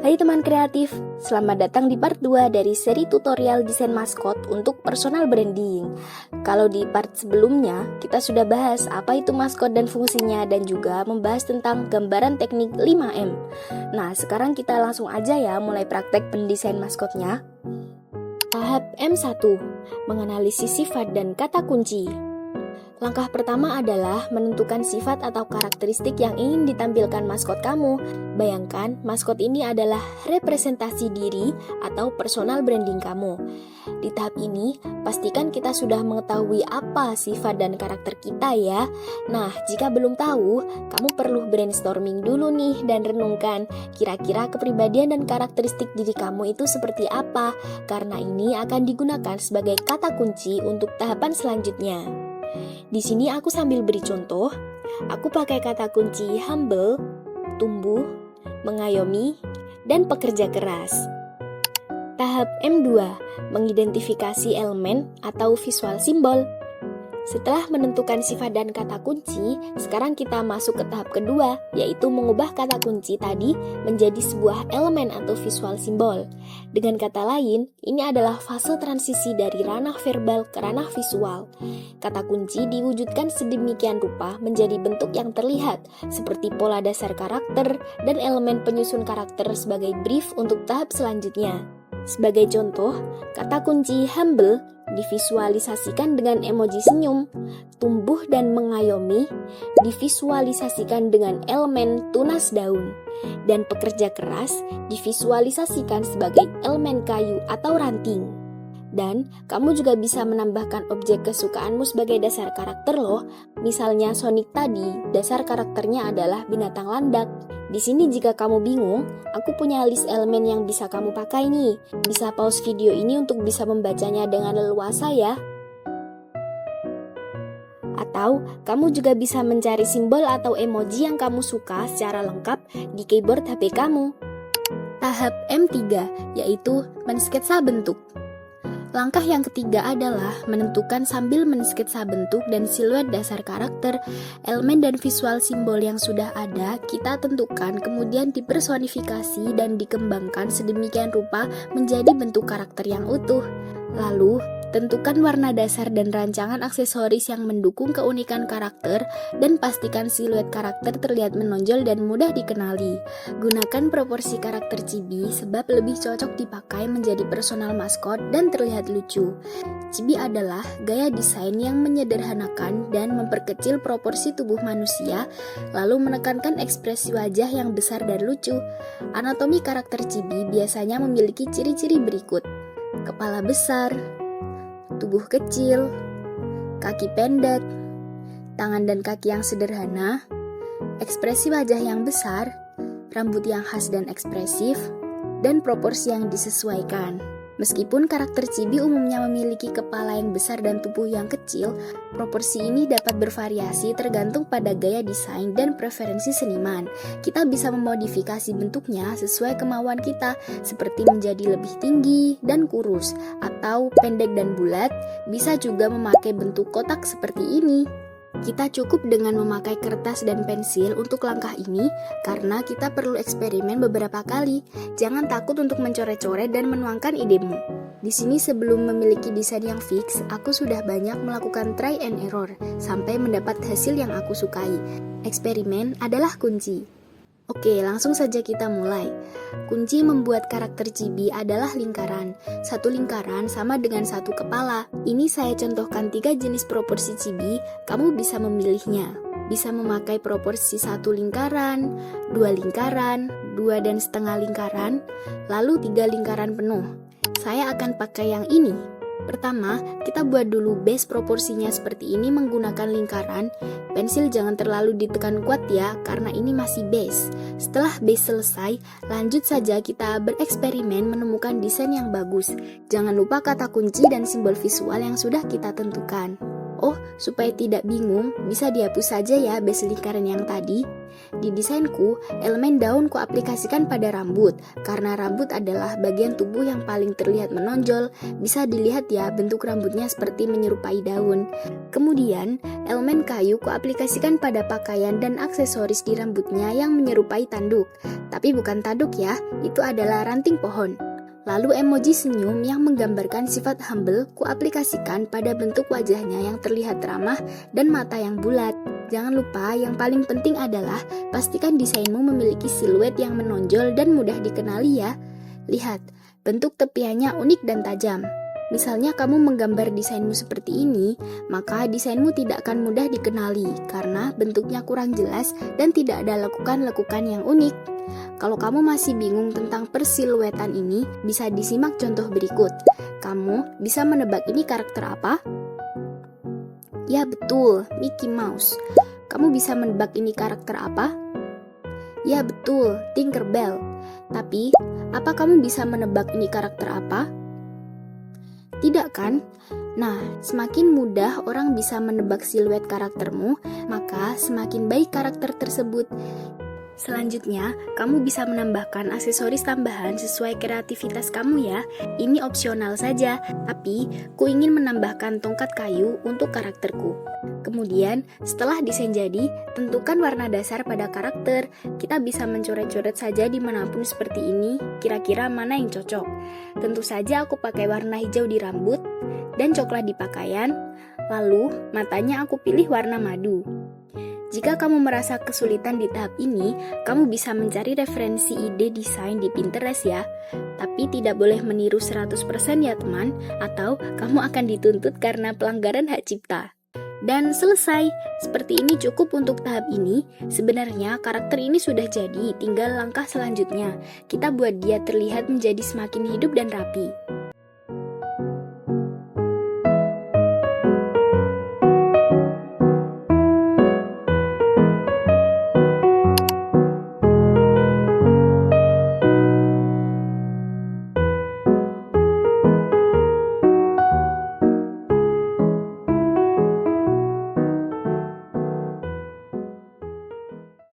Hai teman kreatif, selamat datang di part 2 dari seri tutorial desain maskot untuk personal branding. Kalau di part sebelumnya, kita sudah bahas apa itu maskot dan fungsinya dan juga membahas tentang gambaran teknik 5M. Nah, sekarang kita langsung aja ya mulai praktek pendesain maskotnya. Tahap M1, menganalisis sifat dan kata kunci. Langkah pertama adalah menentukan sifat atau karakteristik yang ingin ditampilkan maskot kamu. Bayangkan, maskot ini adalah representasi diri atau personal branding kamu. Di tahap ini, pastikan kita sudah mengetahui apa sifat dan karakter kita ya. Nah, jika belum tahu, kamu perlu brainstorming dulu nih dan renungkan kira-kira kepribadian dan karakteristik diri kamu itu seperti apa, karena ini akan digunakan sebagai kata kunci untuk tahapan selanjutnya. Di sini aku sambil beri contoh, aku pakai kata kunci humble, tumbuh, mengayomi, dan pekerja keras. Tahap M2, mengidentifikasi elemen atau visual simbol. Setelah menentukan sifat dan kata kunci, sekarang kita masuk ke tahap kedua, yaitu mengubah kata kunci tadi menjadi sebuah elemen atau visual simbol. Dengan kata lain, ini adalah fase transisi dari ranah verbal ke ranah visual. Kata kunci diwujudkan sedemikian rupa menjadi bentuk yang terlihat, seperti pola dasar karakter dan elemen penyusun karakter sebagai brief untuk tahap selanjutnya. Sebagai contoh, kata kunci humble divisualisasikan dengan emoji senyum, tumbuh dan mengayomi divisualisasikan dengan elemen tunas daun, dan pekerja keras divisualisasikan sebagai elemen kayu atau ranting. Dan kamu juga bisa menambahkan objek kesukaanmu sebagai dasar karakter loh. Misalnya Sonic tadi, dasar karakternya adalah binatang landak. Di sini jika kamu bingung, aku punya list elemen yang bisa kamu pakai nih. Bisa pause video ini untuk bisa membacanya dengan leluasa ya. Atau kamu juga bisa mencari simbol atau emoji yang kamu suka secara lengkap di keyboard HP kamu. Tahap M3, yaitu mensketsa bentuk. Langkah yang ketiga adalah menentukan sambil mensketsa bentuk dan siluet dasar karakter, elemen dan visual simbol yang sudah ada, kita tentukan kemudian dipersonifikasi dan dikembangkan sedemikian rupa menjadi bentuk karakter yang utuh. Lalu, tentukan warna dasar dan rancangan aksesoris yang mendukung keunikan karakter dan pastikan siluet karakter terlihat menonjol dan mudah dikenali. Gunakan proporsi karakter chibi sebab lebih cocok dipakai menjadi personal maskot dan terlihat lucu. Chibi adalah gaya desain yang menyederhanakan dan memperkecil proporsi tubuh manusia, lalu menekankan ekspresi wajah yang besar dan lucu. Anatomi karakter chibi biasanya memiliki ciri-ciri berikut: kepala besar, tubuh kecil, kaki pendek, tangan dan kaki yang sederhana, ekspresi wajah yang besar, rambut yang khas dan ekspresif, dan proporsi yang disesuaikan. Meskipun karakter chibi umumnya memiliki kepala yang besar dan tubuh yang kecil, proporsi ini dapat bervariasi tergantung pada gaya desain dan preferensi seniman. Kita bisa memodifikasi bentuknya sesuai kemauan kita, seperti menjadi lebih tinggi dan kurus, atau pendek dan bulat, bisa juga memakai bentuk kotak seperti ini. Kita cukup dengan memakai kertas dan pensil untuk langkah ini karena kita perlu eksperimen beberapa kali. Jangan takut untuk mencoret-coret dan menuangkan idemu. Di sini sebelum memiliki desain yang fix, aku sudah banyak melakukan try and error sampai mendapat hasil yang aku sukai. Eksperimen adalah kunci. Oke, langsung saja kita mulai. Kunci membuat karakter chibi adalah lingkaran. Satu lingkaran sama dengan satu kepala. Ini saya contohkan 3 jenis proporsi chibi, kamu bisa memilihnya. Bisa memakai proporsi 1 lingkaran, 2 lingkaran, 2,5 lingkaran, lalu 3 lingkaran penuh. Saya akan pakai yang ini. Pertama, kita buat dulu base proporsinya seperti ini menggunakan lingkaran. Pensil jangan terlalu ditekan kuat ya, karena ini masih base. Setelah base selesai, lanjut saja kita bereksperimen menemukan desain yang bagus. Jangan lupa kata kunci dan simbol visual yang sudah kita tentukan. Oh, Supaya tidak bingung, bisa dihapus saja ya base lingkaran yang tadi. Di desainku, elemen daun kuaplikasikan pada rambut, karena rambut adalah bagian tubuh yang paling terlihat menonjol. Bisa dilihat ya bentuk rambutnya seperti menyerupai daun. Kemudian, elemen kayu kuaplikasikan pada pakaian dan aksesoris di rambutnya yang menyerupai tanduk. Tapi bukan tanduk ya, itu adalah ranting pohon. Lalu emoji senyum yang menggambarkan sifat humble kuaplikasikan pada bentuk wajahnya yang terlihat ramah dan mata yang bulat. Jangan lupa yang paling penting adalah pastikan desainmu memiliki siluet yang menonjol dan mudah dikenali ya. Lihat, bentuk tepiannya unik dan tajam. Misalnya kamu menggambar desainmu seperti ini, maka desainmu tidak akan mudah dikenali karena bentuknya kurang jelas dan tidak ada lekukan-lekukan yang unik. Kalau kamu masih bingung tentang persiluetan ini, bisa disimak contoh berikut. Kamu bisa menebak ini karakter apa? Ya betul, Mickey Mouse. Kamu bisa menebak ini karakter apa? Ya betul, Tinkerbell. Tapi, apa kamu bisa menebak ini karakter apa? Tidak kan? Nah, semakin mudah orang bisa menebak siluet karaktermu, maka semakin baik karakter tersebut. Selanjutnya, kamu bisa menambahkan aksesoris tambahan sesuai kreativitas kamu ya. Ini opsional saja, tapi ku ingin menambahkan tongkat kayu untuk karakterku. Kemudian, setelah desain jadi, tentukan warna dasar pada karakter. Kita bisa mencoret-coret saja dimanapun seperti ini, kira-kira mana yang cocok. Tentu saja aku pakai warna hijau di rambut, dan coklat di pakaian, lalu matanya aku pilih warna madu. Jika kamu merasa kesulitan di tahap ini, kamu bisa mencari referensi ide desain di Pinterest ya. Tapi tidak boleh meniru 100% ya teman, atau kamu akan dituntut karena pelanggaran hak cipta. Dan selesai, seperti ini cukup untuk tahap ini. Sebenarnya karakter ini sudah jadi, tinggal langkah selanjutnya. Kita buat dia terlihat menjadi semakin hidup dan rapi.